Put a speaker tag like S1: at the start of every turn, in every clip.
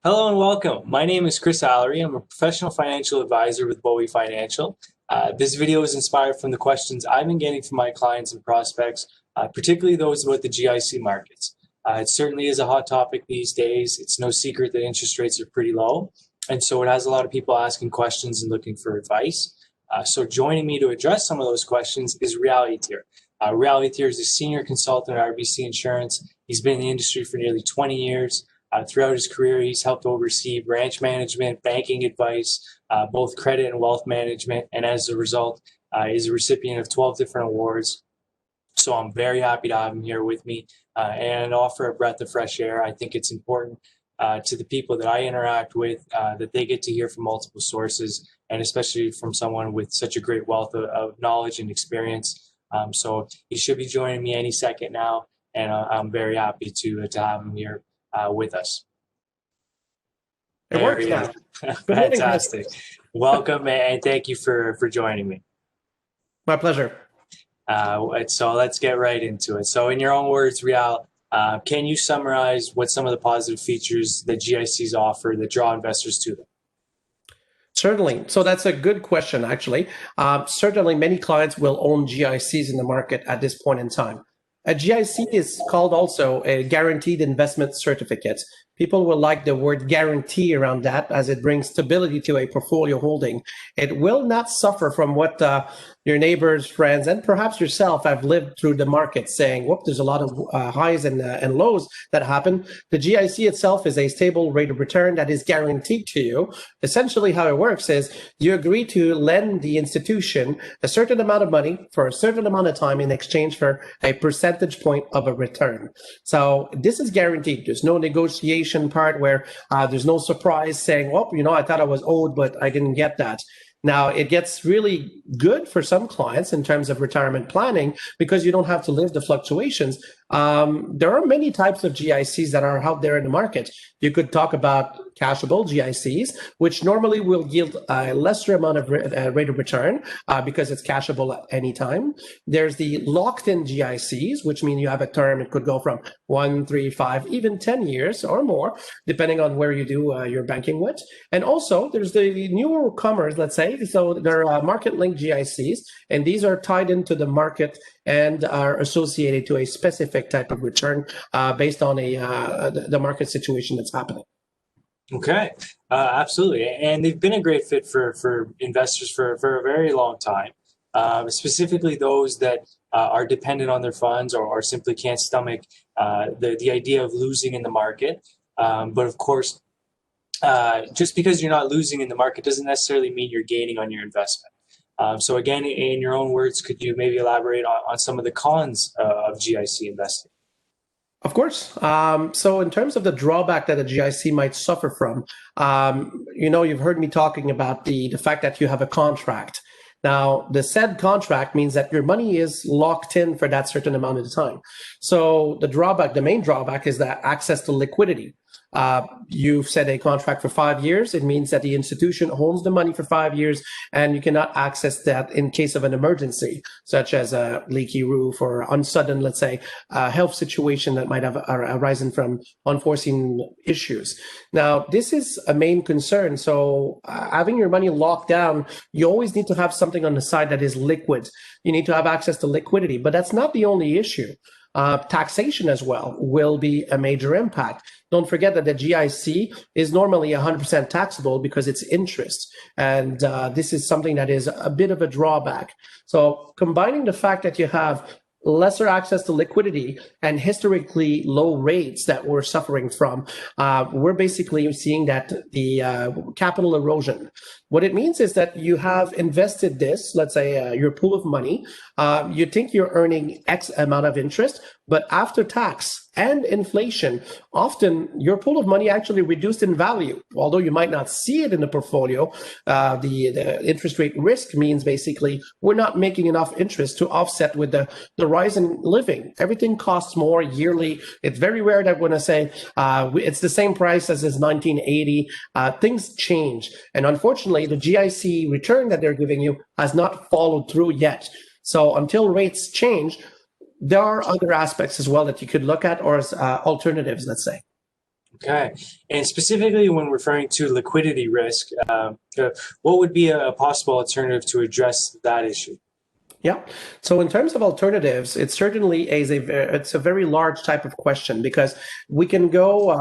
S1: Hello and welcome. My name is Kris Alary. I'm a professional financial advisor with Bowie Financial. This video is inspired from the questions I've been getting from my clients and prospects, particularly those about the GIC markets. It certainly is a hot topic these days. It's no secret that interest rates are pretty low, and so it has a lot of people asking questions and looking for advice. So joining me to address some of those questions is Ethier. Ethier is a senior consultant at RBC Insurance. He's been in the industry for nearly 20 years. Throughout his career, he's helped oversee branch management, banking advice, both credit and wealth management, and as a result, is a recipient of 12 different awards. So I'm very happy to have him here with me and offer a breath of fresh air. I think it's important to the people that I interact with that they get to hear from multiple sources, and especially from someone with such a great wealth of knowledge and experience. So he should be joining me any second now, and I'm very happy to have him here with us.
S2: It works now.
S1: Fantastic. Welcome and thank you for joining me.
S2: My pleasure.
S1: So let's get right into it. So in your own words, Rial, can you summarize what some of the positive features that GICs offer that draw investors to them?
S2: Certainly. So that's a good question, actually. Certainly, many clients will own GICs in the market at this point in time. A GIC is called also a guaranteed investment certificate. People will like the word guarantee around that as it brings stability to a portfolio holding. It will not suffer from what your neighbors, friends, and perhaps yourself have lived through the market saying, whoop, there's a lot of highs and lows that happen. The GIC itself is a stable rate of return that is guaranteed to you. Essentially how it works is you agree to lend the institution a certain amount of money for a certain amount of time in exchange for a percentage point of a return. So this is guaranteed. There's no negotiation part where there's no surprise saying, well, I thought I was owed, but I didn't get that. Now, it gets really good for some clients in terms of retirement planning because you don't have to live the fluctuations. There are many types of GICs that are out there in the market. You could talk about cashable GICs, which normally will yield a lesser amount of rate of return because it's cashable at any time. There's the locked-in GICs, which mean you have a term. It could go from 1, 3, 5, even 10 years or more, depending on where you do your banking with. And also, there's the newer comers, let's say. So there are market-linked GICs, and these are tied into the market and are associated to a specific type of return based on the market situation that's happening.
S1: Okay, absolutely. And they've been a great fit for investors for a very long time, specifically those that are dependent on their funds or simply can't stomach the idea of losing in the market. But of course, just because you're not losing in the market doesn't necessarily mean you're gaining on your investment. So again, in your own words, could you maybe elaborate on some of the cons of GIC investing?
S2: Of course. So in terms of the drawback that a GIC might suffer from, you've heard me talking about the fact that you have a contract. Now, the said contract means that your money is locked in for that certain amount of time. So the main drawback is that access to liquidity. You've set a contract for 5 years. It means that the institution holds the money for 5 years and you cannot access that in case of an emergency, such as a leaky roof or unsudden, let's say, health situation that might have arisen from unforeseen issues. Now, this is a main concern. So having your money locked down, you always need to have something on the side that is liquid. You need to have access to liquidity, but that's not the only issue. Taxation as well will be a major impact. Don't forget that the GIC is normally 100% taxable because it's interest. And this is something that is a bit of a drawback. So combining the fact that you have lesser access to liquidity and historically low rates that we're suffering from, we're basically seeing that the capital erosion. What it means is that you have invested this, let's say your pool of money, you think you're earning X amount of interest, but after tax and inflation, often your pool of money actually reduced in value. Although you might not see it in the portfolio, the interest rate risk means basically we're not making enough interest to offset with the rise in living. Everything costs more yearly. It's very rare that when I say it's the same price as is 1980, things change. And unfortunately, the GIC return that they're giving you has not followed through yet. So until rates change, there are other aspects as well that you could look at or as alternatives, let's say.
S1: Okay. And specifically when referring to liquidity risk, what would be a possible alternative to address that issue?
S2: Yeah. So in terms of alternatives, it certainly is it's a very large type of question, because we can go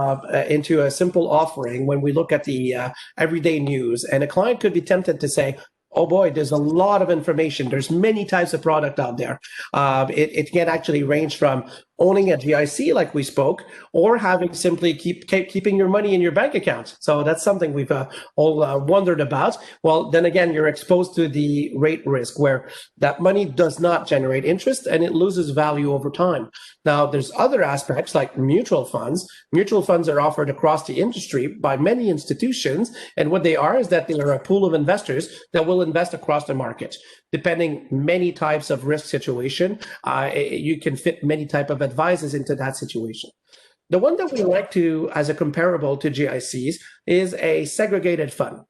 S2: into a simple offering when we look at the everyday news, and a client could be tempted to say, oh boy, there's a lot of information. There's many types of product out there. It can actually range from owning a GIC, like we spoke, or having simply keeping your money in your bank account. So that's something we've all wondered about. Well, then again, you're exposed to the rate risk, where that money does not generate interest and it loses value over time. Now, there's other aspects like mutual funds. Mutual funds are offered across the industry by many institutions, and what they are is that they are a pool of investors that will invest across the market. Depending many types of risk situation, you can fit many type of advisors into that situation. The one that we like to, as a comparable to GICs, is a segregated fund.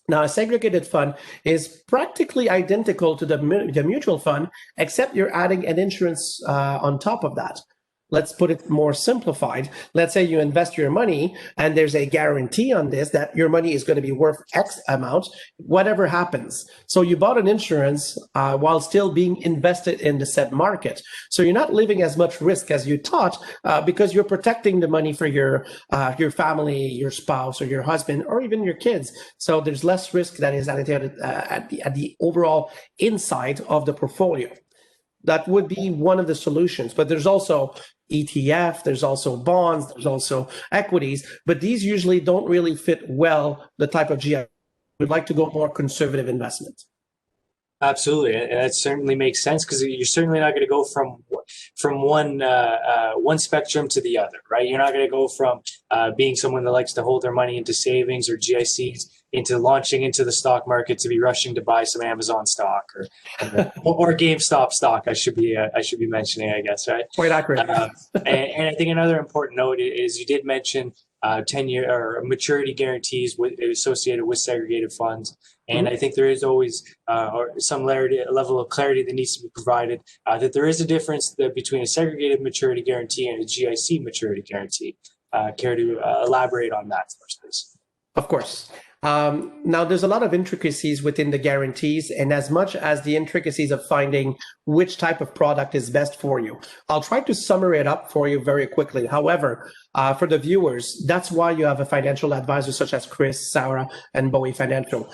S2: Now, a segregated fund is practically identical to the mutual fund, except you're adding an insurance on top of that. Let's put it more simplified. Let's say you invest your money and there's a guarantee on this that your money is going to be worth X amount, whatever happens. So you bought an insurance while still being invested in the said market. So you're not living as much risk as you thought because you're protecting the money for your family, your spouse, or your husband, or even your kids. So there's less risk that is added at the overall inside of the portfolio. That would be one of the solutions. But there's also ETF, there's also bonds, there's also equities, but these usually don't really fit well the type of GI. We'd like to go more conservative investment.
S1: Absolutely, and that certainly makes sense, because you're certainly not going to go from one spectrum to the other, right? You're not going to go from being someone that likes to hold their money into savings or GICs into launching into the stock market to be rushing to buy some Amazon stock or GameStop stock. I should be mentioning, I guess, right?
S2: Quite accurate.
S1: And I think another important note is you did mention 10-year or maturity guarantees associated with segregated funds. And I think there is always some level of clarity that needs to be provided, that there is a difference between a segregated maturity guarantee and a GIC maturity guarantee. Care to elaborate on that for us, please?
S2: Of course. Now, there's a lot of intricacies within the guarantees, and as much as the intricacies of finding which type of product is best for you. I'll try to summarize it up for you very quickly. However, for the viewers, that's why you have a financial advisor such as Kris, Sarah, and Bowie Financial.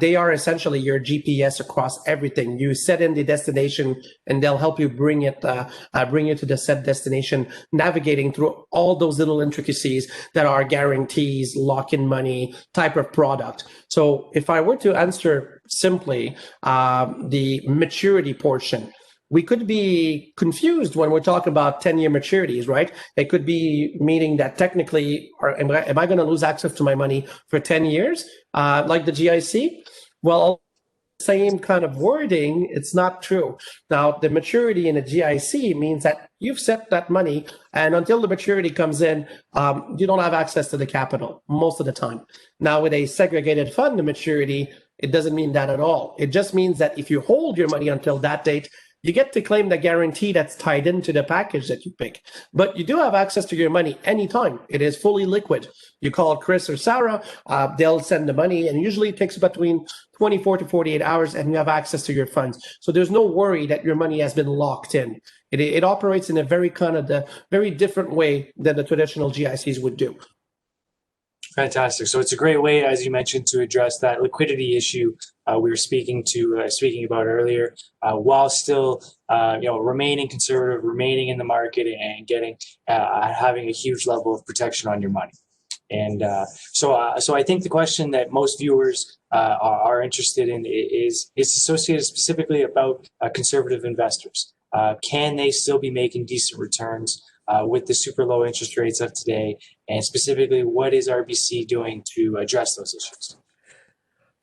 S2: They are essentially your GPS across everything. You set in the destination, and they'll help you bring you to the set destination, navigating through all those little intricacies that are guarantees, lock-in money, type of product. So if I were to answer simply the maturity portion, we could be confused when we're talking about 10-year maturities, right? It could be meaning that technically, am I going to lose access to my money for 10 years, like the GIC? Well, same kind of wording, it's not true. Now, the maturity in a GIC means that you've set that money, and until the maturity comes in, you don't have access to the capital most of the time. Now, with a segregated fund, the maturity, it doesn't mean that at all. It just means that if you hold your money until that date, you get to claim the guarantee that's tied into the package that you pick. But you do have access to your money anytime. It is fully liquid. You call Kris or Sarah, they'll send the money, and usually it takes between 24 to 48 hours, and you have access to your funds. So there's no worry that your money has been locked in. It operates in a very very different way than the traditional GICs would do.
S1: Fantastic. So it's a great way, as you mentioned, to address that liquidity issue we were speaking about earlier, while still remaining conservative, remaining in the market, and having a huge level of protection on your money. And so I think the question that most viewers are interested in is associated specifically about conservative investors. Can they still be making decent returns with the super low interest rates of today? And specifically, what is RBC doing to address those issues?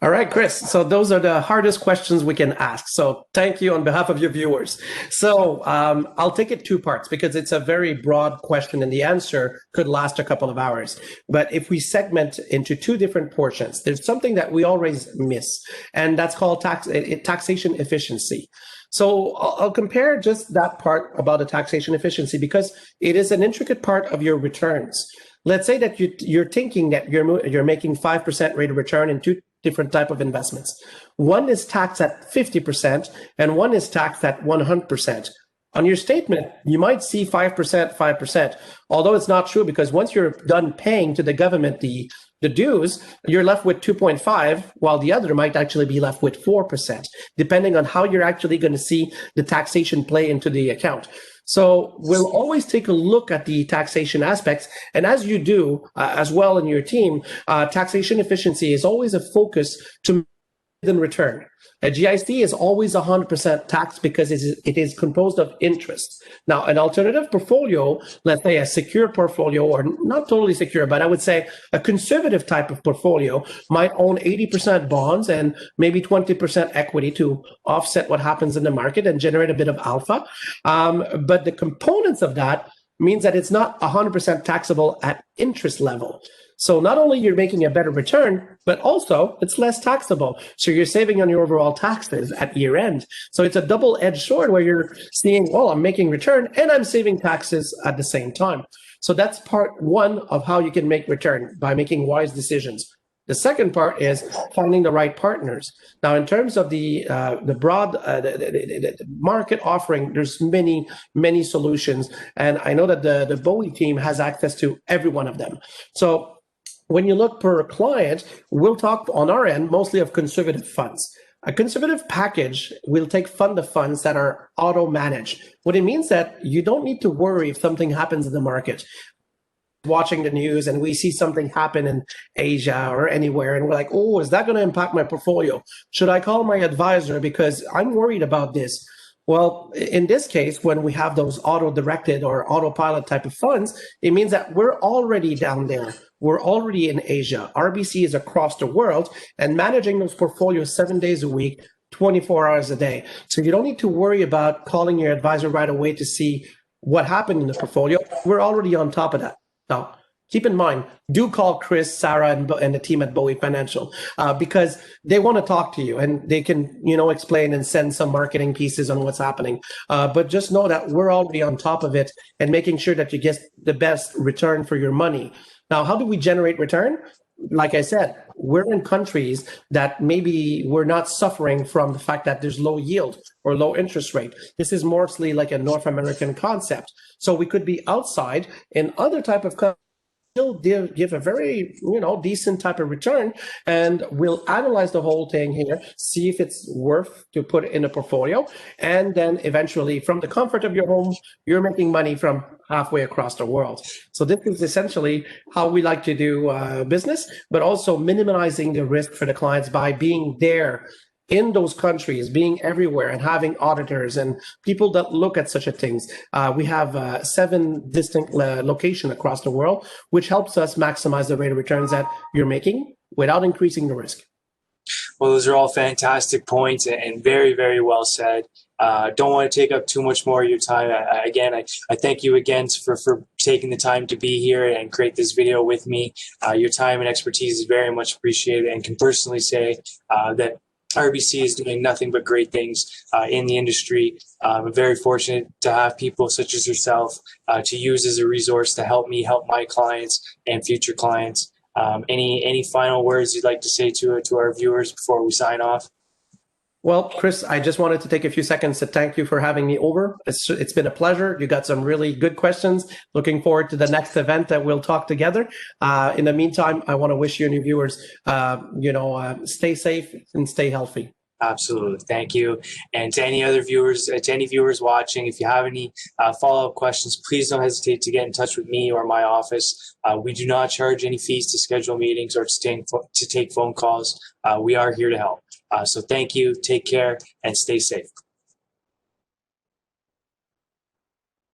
S2: All right, Kris. So those are the hardest questions we can ask. So thank you on behalf of your viewers. So I'll take it two parts because it's a very broad question and the answer could last a couple of hours. But if we segment into two different portions, there's something that we always miss, and that's called taxation efficiency. So I'll compare just that part about the taxation efficiency because it is an intricate part of your returns. let's say that you're thinking that you're making 5% rate of return in two different type of investments. One is taxed at 50% and one is taxed at 100%. On your statement, you might see 5%, 5%, although it's not true, because once you're done paying to the government the dues, you're left with 2.5, while the other might actually be left with 4%, depending on how you're actually going to see the taxation play into the account. So we'll always take a look at the taxation aspects. And as you do as well in your team, taxation efficiency is always a focus to in return. A GIC is always 100% taxed because it is composed of interest. Now, an alternative portfolio, let's say a secure portfolio, or not totally secure, but I would say a conservative type of portfolio, might own 80% bonds and maybe 20% equity to offset what happens in the market and generate a bit of alpha. But the components of that means that it's not 100% taxable at interest level. So not only you're making a better return, but also it's less taxable. So you're saving on your overall taxes at year end. So it's a double-edged sword where you're seeing, well, I'm making return and I'm saving taxes at the same time. So that's part one of how you can make return, by making wise decisions. The second part is finding the right partners. Now, in terms of the broad the market offering, there's many solutions, and I know that the Bowie team has access to every one of them. So when you look per client, we'll talk on our end mostly of conservative funds. A conservative package will take fund of funds that are auto-managed. What it means that you don't need to worry if something happens in the market. Watching the news and we see something happen in Asia or anywhere, and we're like, oh, is that going to impact my portfolio? Should I call my advisor because I'm worried about this? Well, in this case, when we have those auto-directed or autopilot type of funds, it means that we're already down there. We're already in Asia. RBC is across the world and managing those portfolios 7 days a week, 24 hours a day. So you don't need to worry about calling your advisor right away to see what happened in the portfolio. We're already on top of that. Now, keep in mind, do call Kris, Sarah, and the team at Bowie Financial because they want to talk to you and they can, explain and send some marketing pieces on what's happening. But just know that we're already on top of it and making sure that you get the best return for your money. Now, how do we generate return? Like I said, we're in countries that maybe we're not suffering from the fact that there's low yield or low interest rate. This is mostly like a North American concept. So we could be outside in other type of countries, still give a very decent type of return, and we'll analyze the whole thing here, see if it's worth to put in a portfolio, and then eventually from the comfort of your home, you're making money from halfway across the world. So this is essentially how we like to do business, but also minimizing the risk for the clients by being there in those countries, being everywhere and having auditors and people that look at such a things. We have 7 distinct locations across the world, which helps us maximize the rate of returns that you're making without increasing the risk.
S1: Well, those are all fantastic points and very, very well said. Don't want to take up too much more of your time. I thank you again for taking the time to be here and create this video with me. Your time and expertise is very much appreciated, and can personally say that RBC is doing nothing but great things in the industry. I'm very fortunate to have people such as yourself to use as a resource to help me help my clients and future clients. Any final words you'd like to say to our viewers before we sign off?
S2: Well, Kris, I just wanted to take a few seconds to thank you for having me over. It's been a pleasure. You got some really good questions. Looking forward to the next event that we'll talk together. In the meantime, I want to wish you and your viewers, stay safe and stay healthy.
S1: Absolutely. Thank you. And to any other viewers, to any viewers watching, if you have any follow-up questions, please don't hesitate to get in touch with me or my office. We do not charge any fees to schedule meetings or to take phone calls. We are here to help. So thank you, take care, and stay safe.